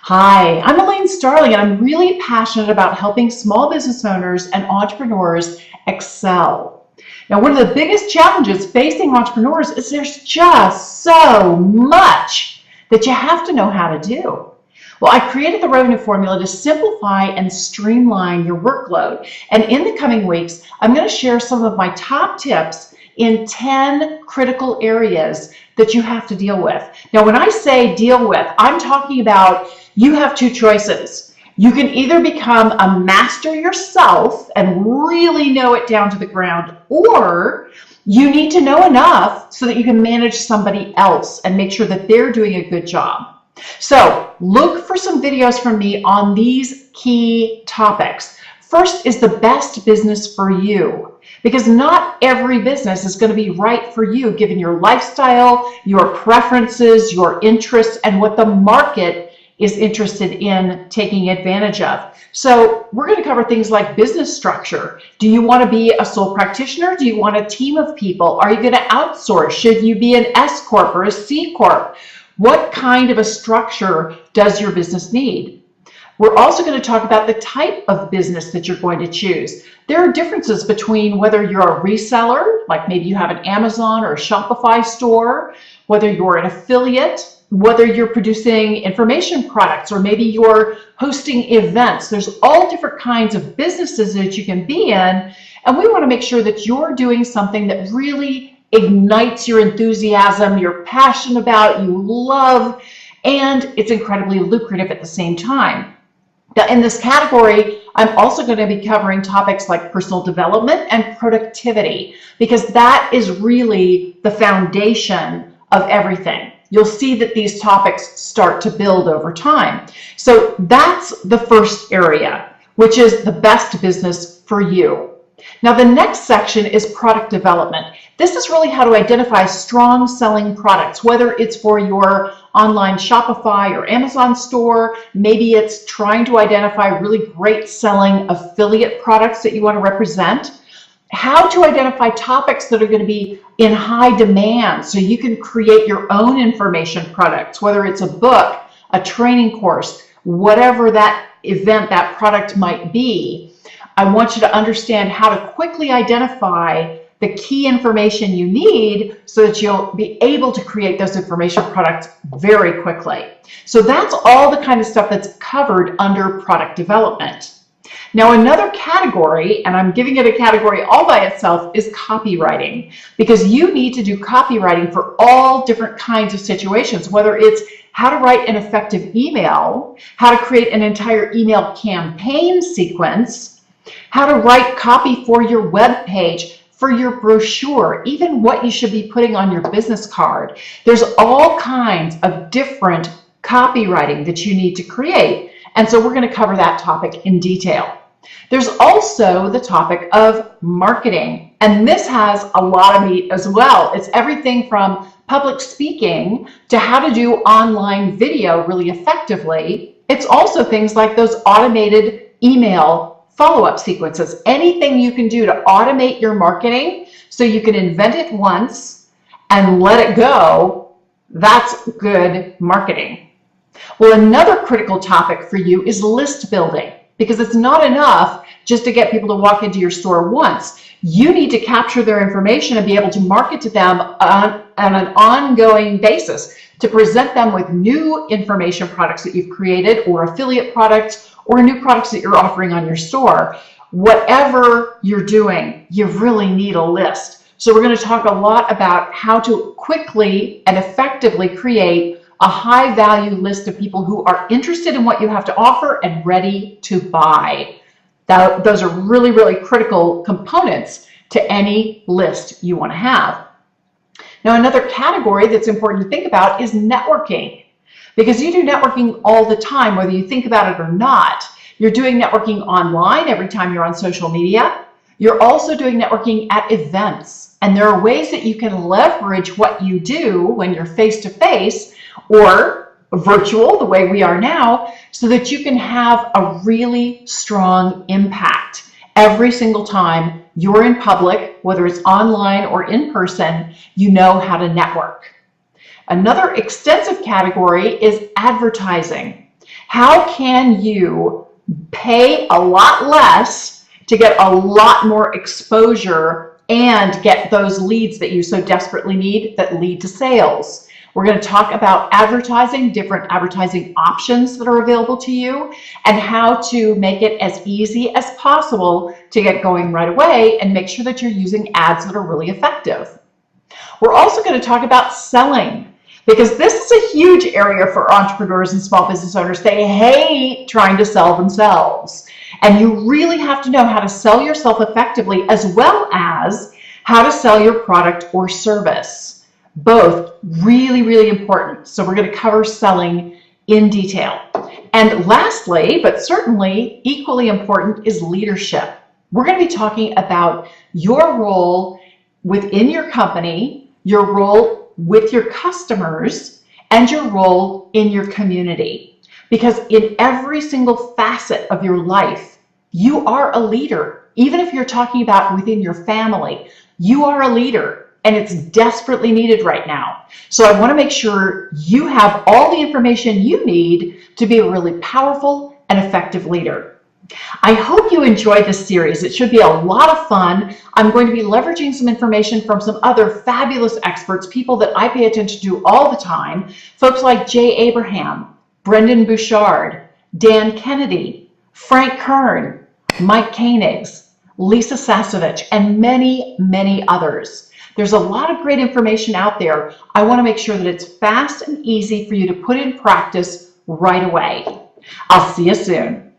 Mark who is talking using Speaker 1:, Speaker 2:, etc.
Speaker 1: Hi, I'm Elaine Starling, and I'm really passionate about helping small business owners and entrepreneurs excel. Now, one of the biggest challenges facing entrepreneurs is there's just so much that you have to know how to do. Well, I created the Revenue Formula to simplify and streamline your workload. And in the coming weeks, I'm going to share some of my top tips in 10 critical areas that you have to deal with. Now, when I say deal with, I'm talking about you have two choices. You can either become a master yourself and really know it down to the ground, or you need to know enough so that you can manage somebody else and make sure that they're doing a good job. So look for some videos from me on these key topics. First is the best business for you, because not every business is going to be right for you given your lifestyle, your preferences, your interests, and what the market is interested in taking advantage of. So we're going to cover things like business structure. Do you want to be a sole practitioner? Do you want a team of people? Are you going to outsource? Should you be an S Corp or a C Corp? What kind of a structure does your business need? We're also going to talk about the type of business that you're going to choose. There are differences between whether you're a reseller, like maybe you have an Amazon or a Shopify store, whether you're an affiliate, whether you're producing information products, or maybe you're hosting events. There's all different kinds of businesses that you can be in, and we want to make sure that you're doing something that really ignites your enthusiasm, you're passionate about, you love, and it's incredibly lucrative at the same time. Now, in this category, I'm also going to be covering topics like personal development and productivity, because that is really the foundation of everything. You'll see that these topics start to build over time. So that's the first area, which is the best business for you. Now, the next section is product development. This is really how to identify strong selling products, whether it's for your online Shopify or Amazon store. Maybe it's trying to identify really great selling affiliate products that you want to represent. How to identify topics that are going to be in high demand so you can create your own information products, whether it's a book, a training course, whatever that event, that product might be. I want you to understand how to quickly identify the key information you need so that you'll be able to create those information products very quickly. So that's all the kind of stuff that's covered under product development. Now, another category, and I'm giving it a category all by itself, is copywriting, because you need to do copywriting for all different kinds of situations, whether it's how to write an effective email, how to create an entire email campaign sequence, how to write copy for your web page, for your brochure, even what you should be putting on your business card. There's all kinds of different copywriting that you need to create. And so we're going to cover that topic in detail. There's also the topic of marketing, and this has a lot of meat as well. It's everything from public speaking to how to do online video really effectively. It's also things like those automated email follow-up sequences. Anything you can do to automate your marketing so you can invent it once and let it go, that's good marketing. Well, another critical topic for you is list building, because it's not enough just to get people to walk into your store once. You need to capture their information and be able to market to them on an ongoing basis, to present them with new information products that you've created, or affiliate products, or new products that you're offering on your store. Whatever you're doing, you really need a list. So we're going to talk a lot about how to quickly and effectively create a high value list of people who are interested in what you have to offer and ready to buy. Those are really, really critical components to any list you want to have. Now, another category that's important to think about is networking, because you do networking all the time, whether you think about it or not. You're doing networking online every time you're on social media. You're also doing networking at events, and there are ways that you can leverage what you do when you're face-to-face or virtual, the way we are now, so that you can have a really strong impact every single time you're in public, whether it's online or in person. You know how to network. Another extensive category is advertising. How can you pay a lot less to get a lot more exposure and get those leads that you so desperately need that lead to sales? We're going to talk about advertising, different advertising options that are available to you, and how to make it as easy as possible to get going right away and make sure that you're using ads that are really effective. We're also going to talk about selling, because this is a huge area for entrepreneurs and small business owners. They hate trying to sell themselves. And you really have to know how to sell yourself effectively, as well as how to sell your product or service. Both really, really important. So we're going to cover selling in detail. And lastly, but certainly equally important, is leadership. We're going to be talking about your role within your company, your role with your customers, and your role in your community. Because in every single facet of your life, you are a leader. Even if you're talking about within your family, you are a leader. And it's desperately needed right now. So I want to make sure you have all the information you need to be a really powerful and effective leader. I hope you enjoyed this series. It should be a lot of fun. I'm going to be leveraging some information from some other fabulous experts, people that I pay attention to all the time, folks like Jay Abraham, Brendan Bouchard, Dan Kennedy, Frank Kern, Mike Koenigs, Lisa Sasevich, and many, many others. There's a lot of great information out there. I want to make sure that it's fast and easy for you to put in practice right away. I'll see you soon.